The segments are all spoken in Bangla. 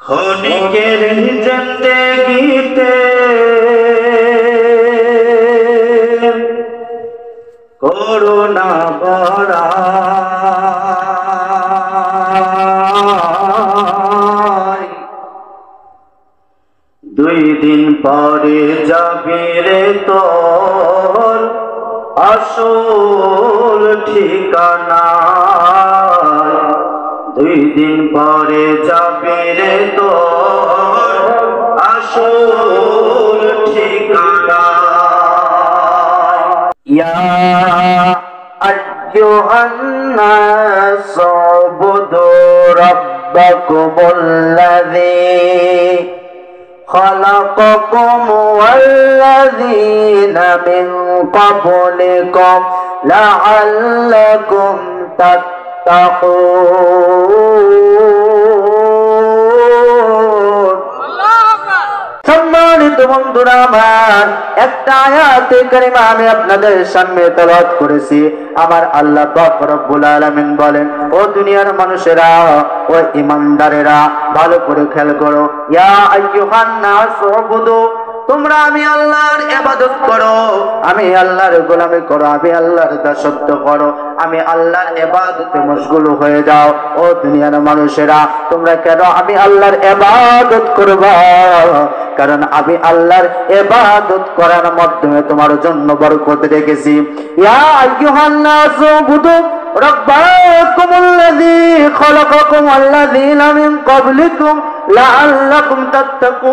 ক্ষণিকের জিন্দেগিতে করুণা বড়াই, 2 দিন পরে যাবি রে তোর আসল ঠিকানা। 2 দিন পরে যাবি রে তোর আসল ঠিকানা। ইয়া আইয়ুহান নাস উবুদু রাব্বাকুমুল্লাযী خلقكم والذين من قبلكم لعلكم تتقون। সম্মানিত বন্ধুরা আমার, একটা আয়াতে কারিমা আমি আপনাদের সামনে তেলাওয়াত করেছি। আমার আল্লাহ পাক রব্বুল আলামিন বলেন, ও দুনিয়ার মানুষেরা, ও ঈমানদারেরা, ভালো করে খেয়াল করো। ইয়া আইয়ুহান নাস উবুদু, তোমরা আমি আল্লাহর ইবাদত করো, আমি আল্লাহর গোলামি করো, আমি আল্লাহর দাসত্ব করো, আমি আল্লাহর ইবাদতে মশগুল হয়ে যাও। ও দুনিয়ার মানুষেরা, তোমরা কেন আমি আল্লাহর ইবাদত করবা? কারণ আমি আল্লাহর ইবাদত করার মাধ্যমে তোমার জন্য বরকত রেখেছি। ইয়া আইয়ুহান নাস উবুদু রাব্বাকুমুল্লাযী খালাকাকুম ওয়াল্লাযীনা মিন ক্বাবলিকুম লাআল্লাকুম তাত্তাকুন।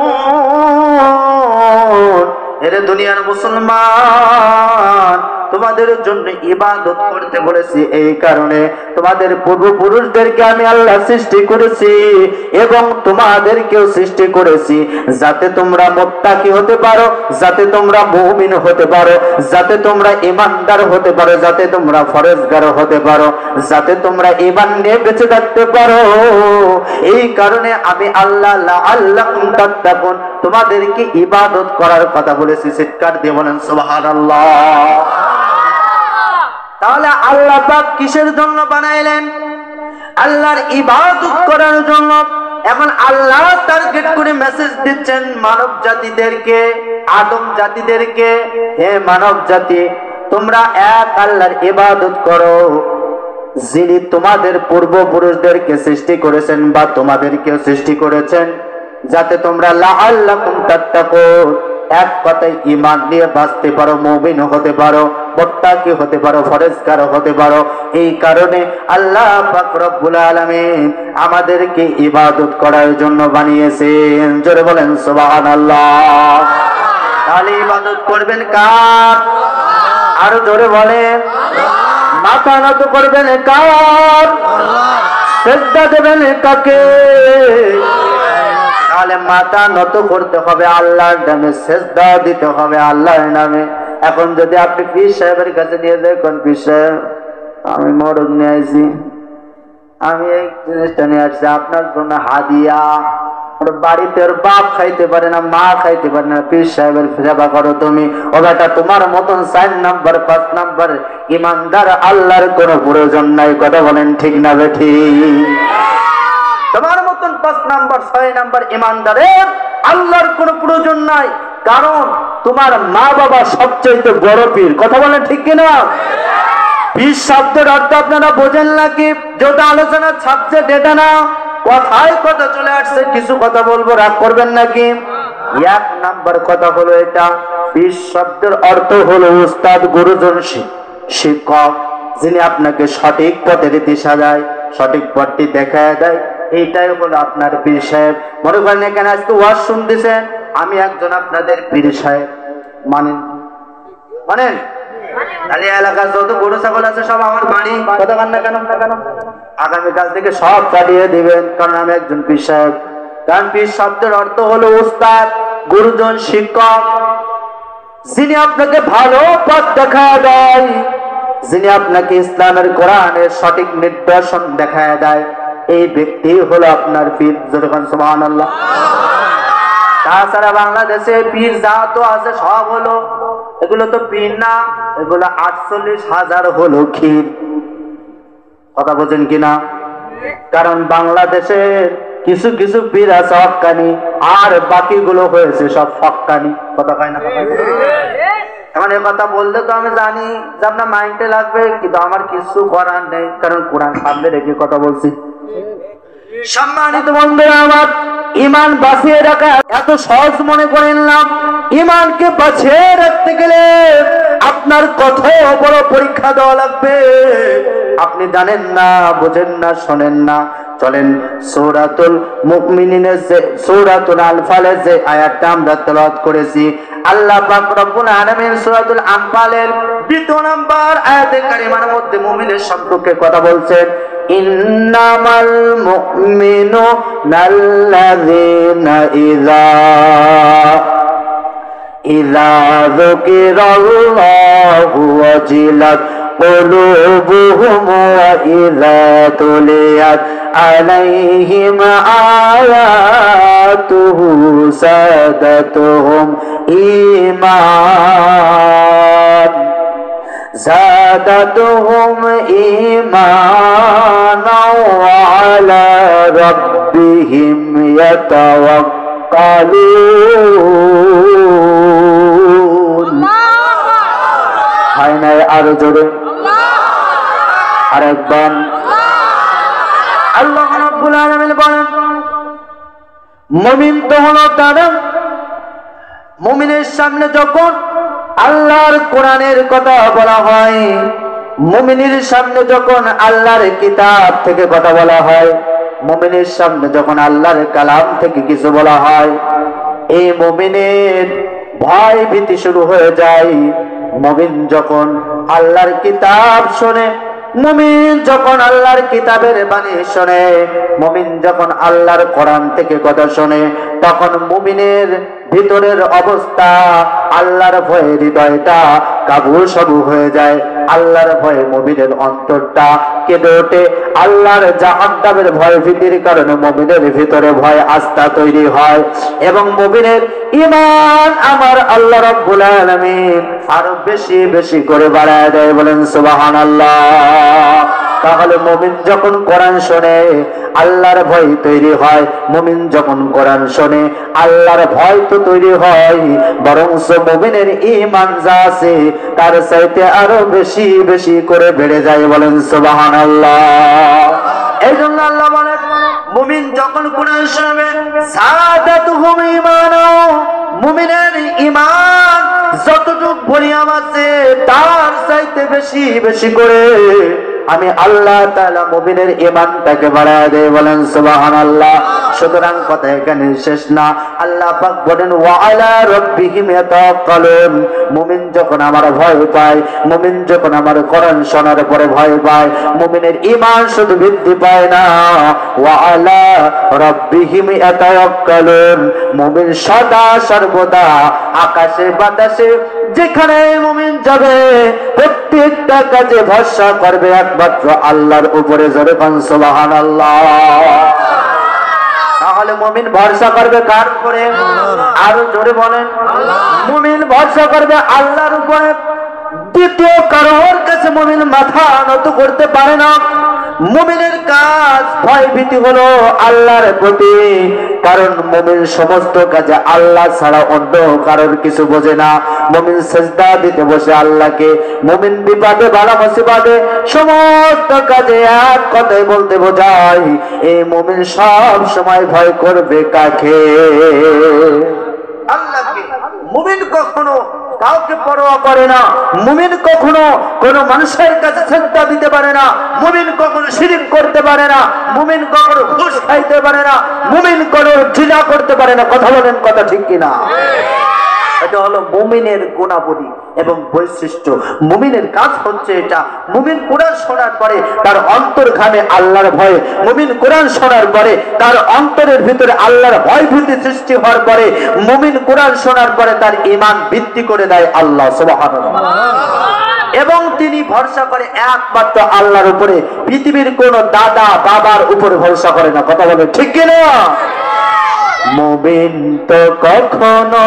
এরে দুনিয়ার মুসলমান, তোমাদের জন্য ইবাদত করতে বলেছি এই কারণে, তোমাদের পূর্বপুরুষদেরকে আমি আল্লাহ সৃষ্টি করেছি এবং তোমাদেরকেও সৃষ্টি করেছি যাতে তোমরা মুত্তাকি হতে পারো, যাতে তোমরা মুমিন হতে পারো, যাতে তোমরা ঈমানদার হতে পারো, যাতে তোমরা ফরজগার হতে পারো, যাতে তোমরা ঈমান নিয়ে বেঁচে থাকতে পারো। এই কারণে আমি আল্লাহ লাআল্লাকুম তাত্তাকুন তোমাদেরকে ইবাদত করার কথা বলেছি। চিৎকার দিয়ে বলেন সুবহানাল্লাহ। তাহলে আল্লাহ পাক কিসের জন্য বানাইলেন? আল্লাহর ইবাদত করার জন্য। এখন আল্লাহ টার্গেট করে মেসেজ দিচ্ছেন মানব জাতিদেরকে, আদম জাতিদেরকে, হে মানব জাতি, তোমরা এক আল্লাহর ইবাদত করো যিনি তোমাদের পূর্বপুরুষদেরকে সৃষ্টি করেছেন বা তোমাদেরকেও সৃষ্টি করেছেন, যাতে তোমরা লাআল্লাকুম তাত্তাকুন, এক কথায় ঈমান নিয়ে বাঁচতে পারো, মুমিন হতে পারো, মুত্তাকি হতে পারো, ফরজগার হতে পারো। এই কারণে আল্লাহ পাক রব্বুল আলামিন আমাদেরকে ইবাদত করার জন্য বানিয়েছেন। জোরে বলেন সুবহানাল্লাহ। তাহলে ইবাদত করবেন কার? আরো জোরে বলেন। মাথা নত করবেন কার? সিজদা দেবেন কাকে? তাহলে মাথা নত করতে হবে আল্লাহর নামে, সিজদা দিতে হবে আল্লাহর নামে। এখন যদি আপনি পীর সাহেবের কাছে নিয়ে যান, কোন পীর সাহেব, আমি মরদ নিয়ে আসছি, আমি এই জিনিসটা নিয়ে আসছি আপনার জন্য হাদিয়া। বাড়িতে ওর বাপ খাইতে পারে না, মা খাইতে পারে না, পীর সাহেবের সেবা করো তুমি। ও বেটা, তোমার মতন 4 নাম্বার 5 নাম্বার ইমানদার আল্লাহর কোনো প্রয়োজন নাই। কথা বলেন ঠিক না বেঠিক? তোমার মতন 5 নাম্বার 6 নাম্বার ইমানদারের আল্লাহর কোনো প্রয়োজন নাই, কারণ তোমার মা বাবা সবচেয়ে বড় পীর। কথা বলেন ঠিক কিনা? পীর শব্দের অর্থ আপনারা বোঝেন নাকি? যেটা আলোচনার সাবজেক্ট এটা না, কথায় কথা চলে আসছে, কিছু কথা বলবো, রাগ করবেন নাকি? 1 নাম্বার কথা হলো এটা, পীর শব্দের অর্থ হলো উস্তাদ, গুরুজন, শিক্ষক, যিনি আপনাকে সঠিক পথের দিশা দেয়, সঠিক পথটি দেখায় দেয়। এইটাই হলো আপনার পীর সাহেব। মনে করেন এখানে আজকে ওয়াজ শুনতেছেন, আমি একজন আপনাদের পীর সাহেব, মানেন? মানেন? তাহলে এলাকার যত গরু ছাগল আছে সব আমার বাড়ি। কথা বলেন না কেন? আগামীকাল থেকে সব কাটিয়ে দিবেন, কারণ আমি একজন পীর সাহেব। কারণ পীর শব্দের অর্থ হলো উস্তাদ, গুরুজন, শিক্ষক, যিনি আপনাকে ভালো পথ দেখায় দেয়, যিনি আপনাকে ইসলামের কোরআনের সঠিক নির্দেশন দেখায় দেয়, এই ব্যক্তি হলো আপনার পীর। যখন সুবহানাল্লাহ। তাছাড়া বাংলাদেশে পীর যা তো আছে সব হলো, এগুলো তো পীর না, এগুলো 48,000 হলো ক্ষীর। কথা বোঝেন কিনা? কারণ বাংলাদেশের কিছু কিছু পীর আছে হক্কানি, আর বাকিগুলো হয়েছে সব ফক্কানি। কথা কয় না? এখন এ কথা বললে তো আমি জানি যে আপনার মাইন্ডে লাগবে, কিন্তু আমার কিছু করার নেই, কারণ কোরআন সামনে রেখে কথা বলছি। সম্মানিত বন্ধুরা আমার, ইমান বাঁচিয়ে রাখা এত সহজ মনে করেন না। ইমানকে বাঁচিয়ে রাখতে গেলে আপনার কত বড় পরীক্ষা দেওয়া লাগবে আপনি জানেন না, বোঝেন না, শোনেন না। চলেন সূরাতুল মুমিনিনের যে সূরাতুল আনফালের যে আয়াতটা আমরা তেলাওয়াত করেছি, আল্লাহ পাক রব্বুল আলামিন সূরাতুল আনফালের ২ নম্বর আয়াতে কারিমার মধ্যে মুমিনের সম্পর্কে কথা বলছেন। ইন্নামাল মুমিনুনাল্লাযীনা ইযা যুকিরাল্লাহু ওয়াজিলাত قلوبهم وإذا تليت عليهم آياته زادتهم إيمانا وعلى ربهم يتوكلون হায় নাই আরো জোরে আরেকবার আল্লাহ রাব্বুল আলামিন বলেন, মুমিন তো হলো তারা, মুমিনের সামনে যখন আল্লাহর কোরআনের কথা বলা হয়, মুমিনের সামনে যখন আল্লাহর কিতাব থেকে কথা বলা হয়, মুমিনের সামনে যখন আল্লাহর কালাম থেকে কিছু বলা হয়, এই মুমিনের ভয় ভীতি শুরু হয়ে যায়। মুমিন যখন আল্লাহর কিতাব শোনে, মুমিন যখন আল্লাহর কিতাবের বাণী শোনে, মুমিন যখন আল্লাহর কোরআন থেকে কথা শোনে, তখন মুমিনের ভিতরের অবস্থা আল্লাহর ভয়ে হৃদয়টা কাবু সাবু হয়ে যায়। আল্লাহর ভয়ে মুমিনের অন্তরটা কেঁদে ওঠে। আল্লাহর জাহান্নামের ভয় ভীতির কারণে মুমিনের ভিতরে ভয় আস্থা তৈরি হয়, এবং মুমিনের ঈমান আমার আল্লাহ রাব্বুল আলামিন আরো বেশি বেশি করে বাড়ায় দেয়। বলেন সুবহানাল্লাহ। তাহলে মুমিন যখন কোরআন শোনে আল্লাহর ভয় তৈরি হয়, মুমিন যখন কোরআন শোনে আল্লাহর ভয় তো তৈরি হয়, বরং মুমিনের ঈমান যা আছে তার চাইতে আরো বেশি বেশি করে বেড়ে যায়। বলেন সুবহানাল্লাহ। এই জন্য আল্লাহ বলেন, মুমিন যখন কোরআন শুনবে সাদাতুহুম ঈমানা, মুমিনের ঈমান যতটুকু ভরিয়াম আছে তার চাইতে বেশি বেশি করে আমি আল্লাহ তাআলা মুমিনের ঈমানটাকে বাড়ায় দেয়। বলেন সুবহানাল্লাহ। সুতরাং কথা এখানে শেষ না। আল্লাহ পাক বলেন ওয়া আলা রাব্বিহিম ইয়াতাওয়াক্কালুন, মুমিন যখন আমার ভয় পায়, মুমিন যখন আমার কোরআন শোনার পরে ভয় পায়, মুমিনের ঈমান শুধু বৃদ্ধি পায় না, ওয়া আলা রাব্বিহিম ইয়াতাওয়াক্কালুন, মুমিন সদা সর্বদা আকাশে বাতাসে যেখানে মুমিন যাবে প্রত্যেকটা কাজে ভরসা করবে একমাত্র আল্লাহর উপরে। জোরে বলেন সুবহানাল্লাহ। তাহলে মুমিন ভরসা করবে কার উপরে? আরো জোরে বলেন। মুমিন ভরসা করবে আল্লাহর উপরে। দ্বিতীয় কারোর কাছে মুমিন মাথা নত করতে পারে না। মুমিনের কাজ ভয় ভীতি হলো আল্লাহর প্রতি, কারণ মুমিন সমস্ত কাজে আল্লাহ ছাড়া অন্য কারোর কিছু বোঝে না। মুমিন সিজদা দিতে বসে আল্লাহকে, মুমিন বিপদে বালা মুসিবতে সমস্ত কাজে এক কথাই বলতে বোঝায়, এই মুমিন সব সময় ভয় করবে কাকে? আল্লাহকে। মুমিন কখনো কাউকে পরোয়া করে না। মুমিন কখনো কোন মানুষের কাছে সিজদা দিতে পারে না। মুমিন কখনো শিরক করতে পারে না। মুমিন কখনো ঘুষ খাইতে পারে না। মুমিন কখনো জিনা করতে পারে না। কথা বলেন, কথা ঠিক কিনা? এটা হলো মুমিনের গুণাবলী এবং বৈশিষ্ট্য। মুমিনের কাজ হচ্ছে এটা। মুমিন কোরআন শোনার পরে তার অন্তর ঘামে আল্লাহর ভয়ে, মুমিন কোরআন শোনার পরে তার অন্তরের ভিতরে আল্লাহর ভয় ভীতি সৃষ্টি হওয়ার পরে, মুমিন কোরআন শোনার পরে তার ঈমান বৃদ্ধি করে দেয় আল্লাহ সুবহানাল্লাহ, এবং তিনি ভরসা করে একমাত্র আল্লাহর উপরে। পৃথিবীর কোন দাদা বাবার উপরে ভরসা করে না। কথা বলে ঠিক কিনা? মুমিন তো কখনো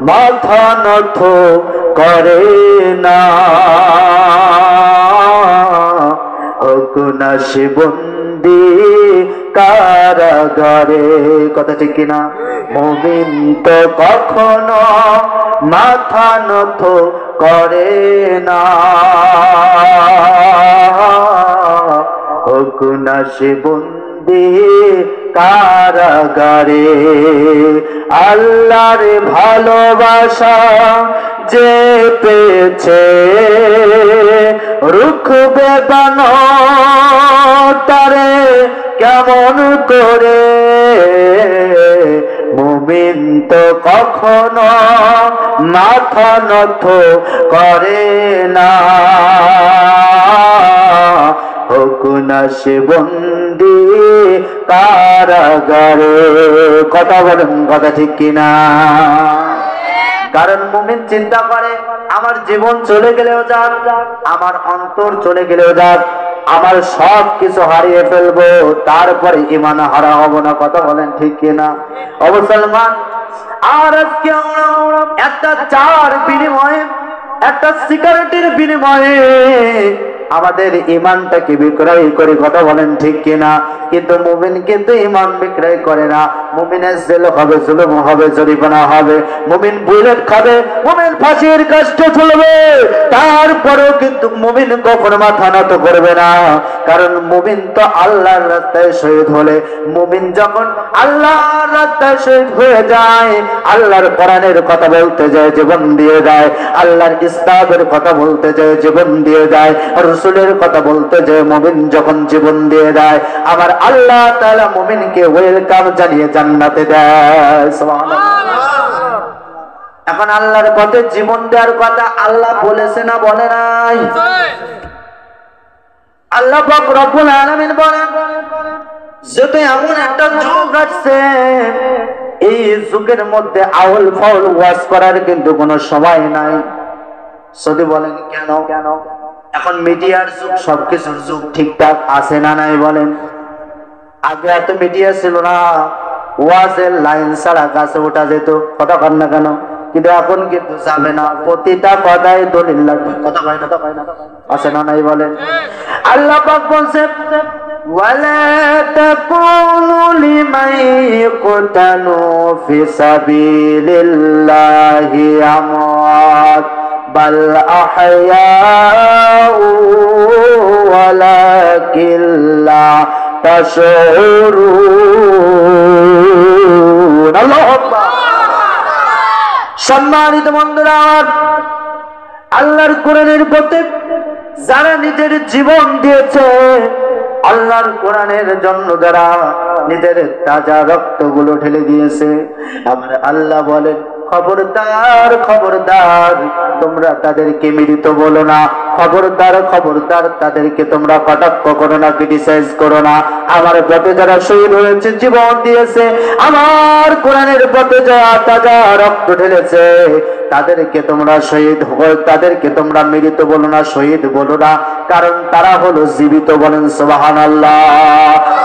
মাথা নত করে না, হোক না সে বন্দী কারাগারে। কথা ঠিক কিনা? মুমিন তো কখনো মাথা নত করে না, হোক না সে বন্দী কারাগারে। আল্লাহর ভালোবাসা যে পেয়েছে, রুখবে বান তারে কেমন করে। মুমিন তো কখনো মাথা নত করে না, হোক না সে বন্দী কারাগারে। কথা বলেন, কথা ঠিক কিনা? কারণ মুমিন চিন্তা করে আমার জীবন চলে গেলেও যাক, আমার অন্তর চলে গেলেও যাক, আমার সব কিছু হারিয়ে ফেলবো, তারপরে ঈমান হারা হব না। কথা বলেন ঠিক কিনা? ও মুসলমান, আর আজকে আমরা একটা চার বিনিময়ে, একটা সিগারেটের বিনিময়ে আমাদের ঈমানটাকে বিক্রয় করে। কথা বলেন ঠিক কিনা? কিন্তু মুমিন কিন্তু ঈমান বিক্রয় করে না। মুমিনের জেল হবে, জুলুম হবে, জরিমানা হবে, মুমিন বুলেট খাবে, মুমিন ফাঁসির কষ্ট চলবে, তারপরেও কিন্তু মুমিন কখনো মাথা নত করবে না। কারণ মুমিন তো আল্লাহর রাস্তায় শহীদ হলে, মুমিন যখন আল্লাহর রাস্তায় শহীদ হয়ে যায়, আল্লাহর কোরআনের কথা বলতে যায়, জীবন দিয়ে দেয়, আল্লাহর ইসলামের কথা বলতে যায়, জীবন দিয়ে দেয়, রাসূলের কথা বলতে যায়, মুমিন যখন জীবন দিয়ে দেয়, আমার আল্লাহ তাআলা মুমিনকে ওয়েলকাম জানিয়ে জান্নাতে দেয়। সুবহানাল্লাহ। এখন আল্লাহর পথে জীবন দেওয়ার কথা আল্লাহ বলেছে না বলে নাই? আল্লাহ পাক রব্বুল আলামিন বলেন, যেটা এমন একটা যুগ আসছে, এই যুগের মধ্যে আউল ফাউল ওয়াজ করার কিন্তু কোনো সময় নাই। যদি বলেন কেন? এখন মিডিয়ার যুগ, সবকিছুর যুগ, ঠিকঠাক আছে না নাই বলেন? আগে এত মিডিয়া ছিল না, ওয়াজের লাইন ছাড়া গাছে ওঠা যেত। কথা কন না কেন? কিন্তু এখন কিন্তু যাবে না, প্রতিটা কথাই দলিল লাগবে। কথা কয় না? আছে না নাই বলেন? আল্লাহ পাক বলছে, ওয়ালা তাকুনু লিমান ইয়াকতালু ফি সাবিলিল্লাহি আমওয়াত বাল আহয়াউ ওয়ালাকিন লা তাশউরুন। আল্লাহু আকবার। সম্মানিত বন্ধুরা, আল্লাহর কোরআনের পথে যারা নিজের জীবন দিয়েছে, আল্লাহর কোরআনের জন্য যারা নিজের তাজা রক্তগুলো ঢেলে দিয়েছে, আমার আল্লাহ বলেন, খবরদার খবরদার, তোমরা তাদেরকে মৃত বলো না। খবরদার খবরদার, তাদেরকে তোমরা কটাক্ষ করো না, ক্রিটিসাইজ করো না। আমার পথে যারা শহীদ হয়েছে, জীবন দিয়েছে, আমার কোরআনের পথে যারা তাজা রক্ত ঢেলেছে, তাদেরকে তোমরা শহীদ, তাদেরকে তোমরা মৃত বলো না, শহীদ বলো না। কারণ তারা হলো জীবিত। বলেন সুবহানাল্লাহ।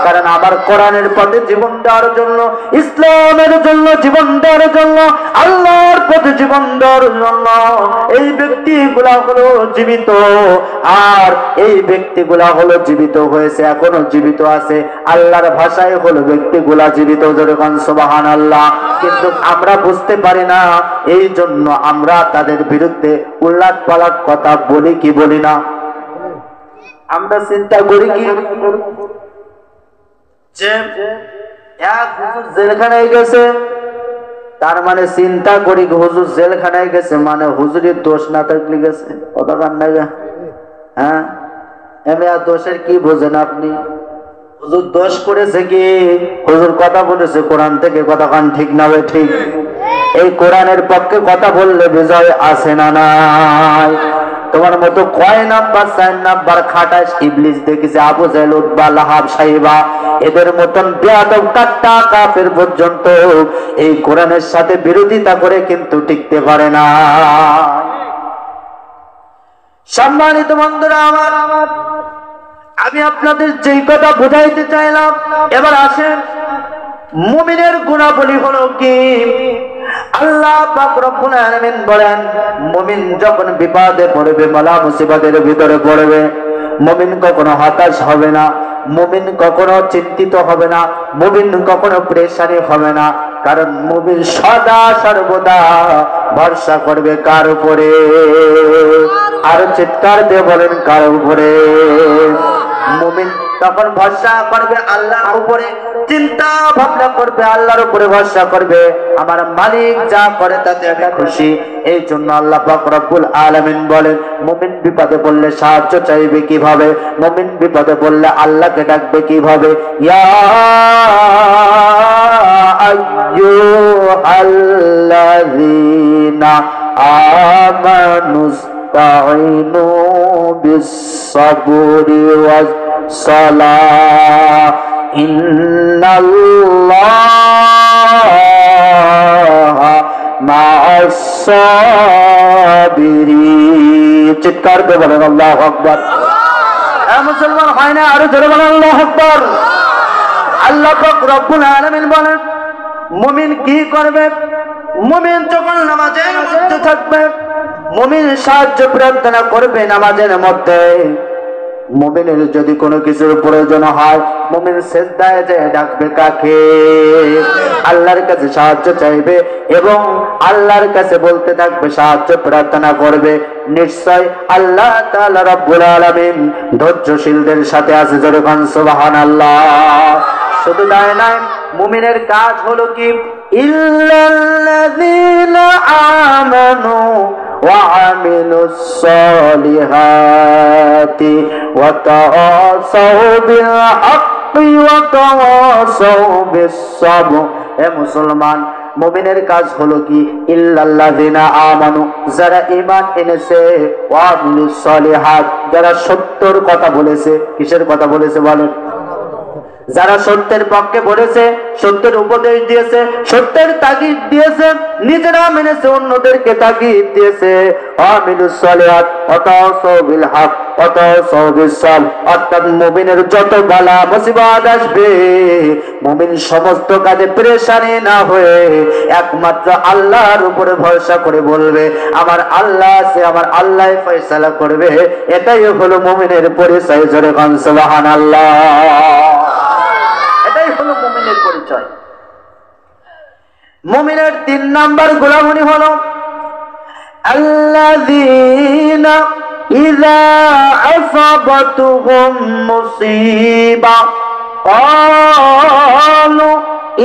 কারণ আমার কোরআনের পথে জীবন দেওয়ার জন্য, ইসলামের জন্য জীবন দেওয়ার জন্য, আল্লাহর পথে জীবন দেওয়ার জন্য এই ব্যক্তিগুলা হলো জীবিত। আর এই ব্যক্তিগুলা হলো জীবিত হয়েছে, এখনো জীবিত আছে। আল্লাহর ভাষায় হলো ব্যক্তিগুলা জীবিত। যেরকম সুবহানাল্লাহ। কিন্তু আমরা বুঝতে পারি না, এই জন্য আমরা তাদের বিরুদ্ধে উল্লাট পালাট কথা বলি কি বলি না? আমরা চিন্তা করি কি যে এক হুজুর জেলখানায় গেছে, তার মানে চিন্তা করি হুজুর জেলখানায় গেছে মানে হুজুরের দোষ না থাকলে গেছে। কথা কান না? হ্যাঁ, এমনি আর দোষের কি বোঝেন আপনি? হুজুর দোষ করেছে কি? হুজুর কথা বলেছে কোরআন থেকে। কথা কান ঠিক না? ঠিক। এই কোরআনের পক্ষে কথা বললে বিজয় আছে না নাই? তোমার মতো কয় নাম্বার 4 নাম্বার খাটাস ইবলিস দেখেছে, আবু জাহেল, উতবা, লাহাব, সাইবা, এদের মতন বেয়াদব কাট্টা কাফের পর্যন্ত এই কোরআনের সাথে বিরোধিতা করে কিন্তু টিকতে পারে না। সম্মানিত বন্ধুরা আমার, আমি আপনাদের যেই কথা বুঝাইতে চাইলাম, এবার আসেন মুমিনের গুণাবলী হলো কি? আল্লাহ পাক রব্বুল আলামিন বলেন, মুমিন যখন বিপদে পড়বে, মালা মুসিবতের ভিতরে পড়বে, মুমিন কখনো হতাশ হবে না, মুমিন কখনো চিন্তিত হবে না, মুমিন কখনো পেরেশানি হবে না, কারণ মুমিন সদা সর্বদা ভরসা করবে কার উপরে? আর চিৎকার দিয়ে বলেন কার উপরে? মুমিন তখন ভরসা করবে আল্লাহর উপরে, চিন্তা ভাবনা করবে আল্লাহর উপরে, ভরসা করবে আমার মালিক যা করে তাতে আমি খুশি। এই জন্য আল্লাহ পাক রব্বুল আলামিন বলেন, মুমিন বিপদে পড়লে সাহায্য চাইবে কিভাবে, মুমিন বিপদে পড়লে আল্লাহকে ডাকবে কিভাবে? ইয়া আইয়ুহাল্লাযীনা আমানুস তাঈনু বিস-সাবরি ওয়াস-সালাহ ইন্নাল্লাহা মা'আস-সাবিরিন। চিৎকার করে বলেন আল্লাহু আকবার। মুসলমান হয় না? আরো জোরে বলেন আল্লাহু আকবার। আল্লাহ পাক রব্বুল আলামিন বলেন, মুমিন কি করবে? মুমিন যখন নামাজের মধ্যে থাকবে, মুমিন সাহায্য প্রার্থনা করবে নামাজের মধ্যে। মুমিনের যদি কোনো কিছুর প্রয়োজন হয়, মুমিন সিজদায় যায় ডাকবে কাকে? আল্লাহর কাছে সাহায্য চাইবে এবং আল্লাহর কাছে বলতে থাকবে, সাহায্য প্রার্থনা করবে। নিশ্চয় আল্লাহ তাআলা রব্বুল আলামিন ধৈর্যশীলদের সাথে আছে। জোরে বলেন সুবহানাল্লাহ। শুধু তাই নয়, মুমিনের কাজ হলো কি? ইল্লাল্লাযীনা আমানু ওয়া আমিলুস সালিহাতি ওয়া তাওয়াসাউ বিল হাক্কি ওয়া তাওয়াসাউ বিস সাবর। হে মুসলমান, মুমিনের কাজ হলো কি? ইল্লাল্লাযীনা আমানু, যারা ঈমান এনেছে, ওয়া আমিলুস সালিহাত, যারা সত্যের কথা বলেছে। কিসের কথা বলেছে বলেন? যারা সত্যের পক্ষে বলেছে, সত্যের উপদেশ দিয়েছে, সত্যের তাগিদ দিয়েছে, নিজেরা মেনেছে, অন্যদেরকে তাগিদ দিয়েছে। আমিলুস সালিহাত ওয়া তাওয়াসাউ বিল হক ওয়া তাওয়াসাউ বিস সাবর। অর্থাৎ মুমিনের যত বালা মুসিবত আসবে, মুমিন সমস্ত কাজে পেরেশানি না হয়ে একমাত্র আল্লাহর উপরে ভরসা করে বলবে, আমার আল্লাহ আছে, আমার আল্লাহই ফয়সালা করবে। এটাই হলো মুমিনের পরিচয়। জোরে বলেন সুবহানাল্লাহ। এটাই হলো মুমিনের পরিচয়। মুমিনের 3 নাম্বার গুণাবলী হলো আল্লাযীনা ইযা আসাবাতুহুম মুসিবা ক্বালু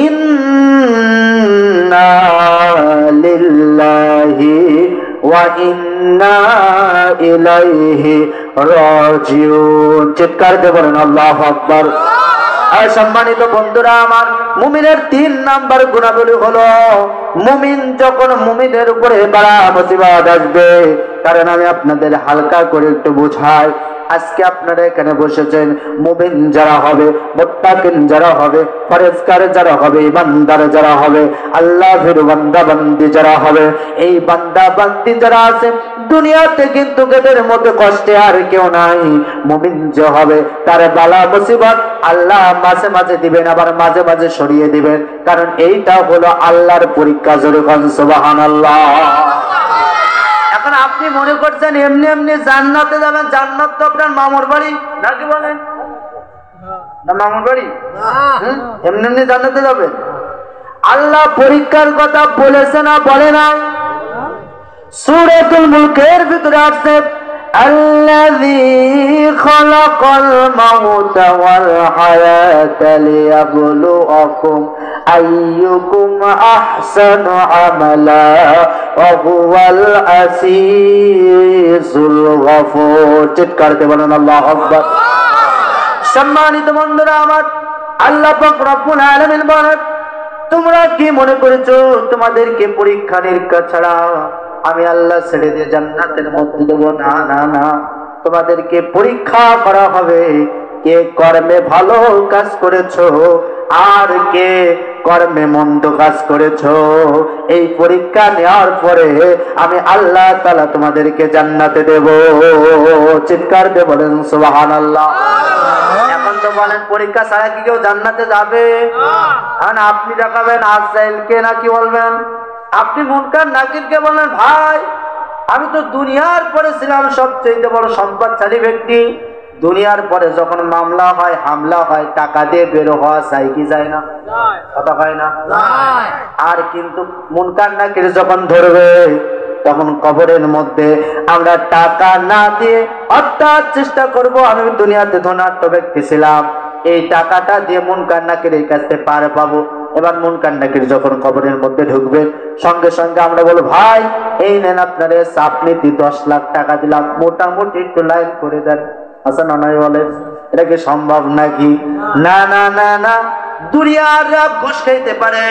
ইন্না লিল্লাহি ওয়া ইন্না ইলাইহি রাজিউন। চিৎকার দিয়ে বলেন আল্লাহু আকবার। সম্মানিত বন্ধুরা আমার, মুমিনের 3 নাম্বার গুণাবলী হলো, মুমিন যখন মুমিনের উপরে বালা মুসিবত আসবে, কারণ আমি আপনাদের হালকা করে একটু বুঝাই। আজকে আপনারা এখানে বসেছেন, মুমিন যারা হবে, মুত্তাকিন যারা হবে, পরেজগার যারা হবে, ইমানদার যারা হবে, আল্লাহর বান্দা বান্দি যারা হবে, এই বান্দা বান্দি যারা আছে দুনিয়াতে কিন্তু এদের মধ্যে কষ্টে আর কেউ নাই। মুমিন যে হবে, তার বালা মুসিবত আল্লাহ মাঝে মাঝে দিবেন, আবার মাঝে মাঝে সরিয়ে দিবেন, কারণ এইটা হলো আল্লাহর পরীক্ষা। জোরে বলেন সুবহানাল্লাহ। এখন আপনি মনে করছেন এমনি এমনি জান্নাতে যাবেন, জান্নাত তো আপনার মামুর বাড়ি নাকি বলেন না? মামুর বাড়ি এমনি এমনি জান্নাতে যাবেন? আল্লাহ পরীক্ষার কথা বলেছে না বলে না? সূরাতুল মুলকের ভিতরে আছে, الذي خلق الموت والحياة ليبلوكم أيكم أحسن عملا وهو العزيز الغفور। চিৎকার দিয়ে বলেন আল্লাহু আকবার। সম্মানিত বন্ধুরা আমার, আল্লাহ পাক রব্বুল আলামিন বলেন, তোমরা কি মনে করেছো তোমাদেরকে পরীক্ষা নিরীক্ষা ছাড়া আমি আল্লাহ ছেড়ে দিয়ে জান্নাতের মধ্যে দেবো? না না না, তোমাদেরকে পরীক্ষা করা হবে। কে কর্মে ভালো কাজ করেছো আর কে কর্মে মন্দ কাজ করেছো। এই পরীক্ষা নেওয়ার পরে আমি আল্লাহ তাআলা তোমাদেরকে জান্নাতে দেব। চিৎকার দিয়ে বলেন সুবহানাল্লাহ। এখন তো বলেন পরীক্ষা ছাড়া কি কেউ জান্নাতে যাবে? কারণ আপনি দেখাবেন আজরাইলকে নাকি বলবেন? আপনি মুনকার নাকিরকে বললেন, ভাই আমি তো দুনিয়ার পরে ছিলাম সবচেয়ে বড় সম্পদশালী ব্যক্তি, দুনিয়ার পরে যখন মামলা হয় হামলা হয় টাকা দিয়ে বের হওয়া যায় কি যায় না? কথা হয় না? আর কিন্তু মুনকার নাকির যখন ধরবে তখন কবরের মধ্যে আমরা টাকা না দিয়ে অর্থাৎ চেষ্টা করব আমি দুনিয়াতে ধনাঢ্য ব্যক্তি ছিলাম, এই টাকাটা দিয়ে মুনকার নাকিরের কাছে পার পাবো। এবার মুনকার নাকির যখন কবরের মধ্যে ঢুকবে সঙ্গে সঙ্গে আমরা বলবো ভাই এই নেন আপনারে চাপনিতে 10 লাখ টাকা দিলাম, মোটামুটি একটু লাইন করে দেন। আচ্ছা না নয় বলেন, এটা কি সম্ভব নাকি? না না না না, দুনিয়ার রাব ঘুষ খাইতে পারে,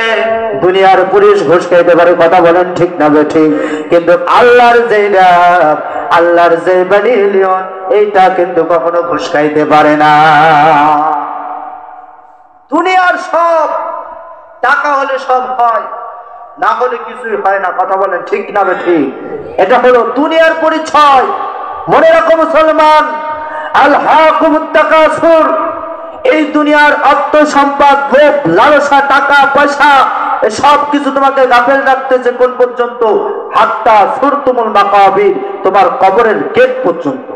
দুনিয়ার পুলিশ ঘুষ খাইতে পারে, কথা বলেন ঠিক না ঠিক? কিন্তু আল্লাহর যে রাব, আল্লাহর যে বালিলিয়ন, এইটা কিন্তু কখনো ঘুষ খাইতে পারে না। দুনিয়ার সব টাকা হলে সব হয়, না হলে কিছুই হয় না, কথা বলেন ঠিক না ঠিক? এটা হলো দুনিয়ার পরিচয়। মনে রাখো মুসলমান, আল হাকুমুত তাকাসুর, এই দুনিয়ার অর্থ সম্পদ ভোগ লালসা টাকা পয়সা সব কিছু তোমাকে গাফেল রাখতেছে কোন পর্যন্ত? হাত্তা সুরতুমুল মাকাবির, তোমার কবরের গেট পর্যন্ত।